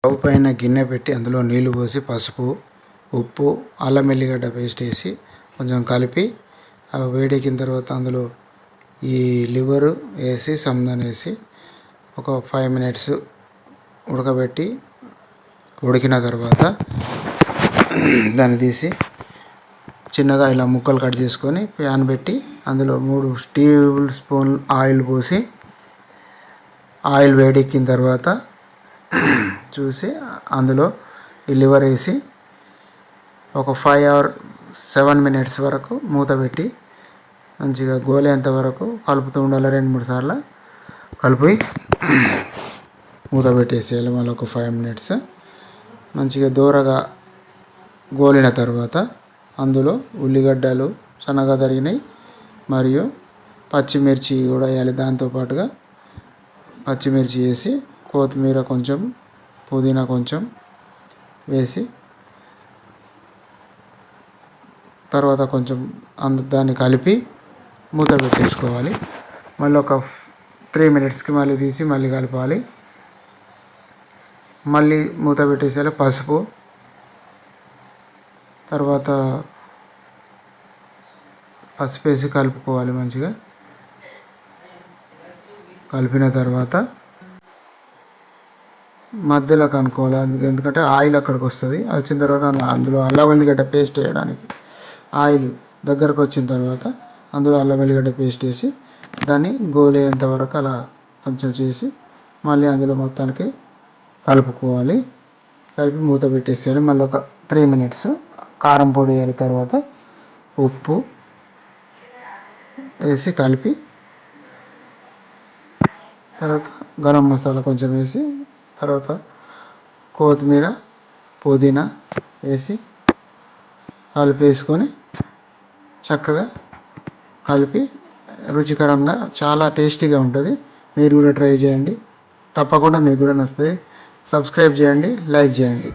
Stove పైన గిన్నె పెట్టి అందులో నీళ్లు పోసి పసుపు, ఉప్పు, అల్లం వెల్లిగడ్డ పేస్ట్ వేసి కొంచెం కలిపి అవి వేడెక్కిన తర్వాత అందులో ఈ లివరు వేసి సందన్ వేసి ఒక 5 మినిట్స్ ఉడకబెట్టి ఉడికిన తర్వాత దాన్ని తీసి చిన్నగా ఇలా ముక్కలు కట్ చేసుకొని ప్యాన్ పెట్టి అందులో 3 టేబుల్ స్పూన్ ఆయిల్ పోసి ఆయిల్ వేడెక్కిన తర్వాత చూసి అందులో ఈ లివర్ వేసి ఒక 5 or 7 మినిట్స్ వరకు మూత పెట్టి మంచిగా గోలేంత వరకు కలుపుతూ ఉండాలి. 2-3 సార్లు కలిపి మూత పెట్టేసేయాలి. మళ్ళీ ఒక 5 మినిట్స్ మంచిగా దూరగా గోలిన తర్వాత అందులో ఉల్లిగడ్డలు సన్నగా తరిగినాయి మరియు పచ్చిమిర్చి కూడా వేయాలి. దాంతోపాటుగా పచ్చిమిర్చి వేసి కొత్తిమీర కొంచెం, పుదీనా కొంచెం వేసి తర్వాత కొంచెం దాన్ని కలిపి మూత పెట్టేసుకోవాలి. మళ్ళీ ఒక 3 మినిట్స్కి మళ్ళీ తీసి మళ్ళీ కలపాలి. మళ్ళీ మూత పెట్టేసేయాలి. పసుపు, తర్వాత పసుపు వేసి కలుపుకోవాలి. మంచిగా కలిపిన తర్వాత మధ్యలో కనుక్కోవాలి. ఎందుకంటే ఆయిల్ అక్కడికి వస్తుంది. వచ్చిన తర్వాత అందులో అల్లం వెల్లిగడ్డ పేస్ట్ వేయడానికి ఆయిల్ దగ్గరకు వచ్చిన తర్వాత అందులో అల్లం వెల్లిగడ్డ పేస్ట్ వేసి దాన్ని గోలేంత వరకు అలా కొంచెం చేసి మళ్ళీ అందులో మొత్తానికి కలుపుకోవాలి. కలిపి మూత పెట్టేసేయాలి. మళ్ళీ ఒక 3 మినిట్స్ కారం పొడి వేయాలి. తర్వాత ఉప్పు వేసి కలిపి తర్వాత గరం మసాలా కొంచెం వేసి తర్వాత కొత్తిమీర, పుదీనా వేసి కలిపేసుకొని చక్కగా కలిపి రుచికరంగా చాలా టేస్టీగా ఉంటుంది. మీరు కూడా ట్రై చేయండి. తప్పకుండా మీకు కూడా నచ్చుతుంది. సబ్స్క్రైబ్ చేయండి, లైక్ చేయండి.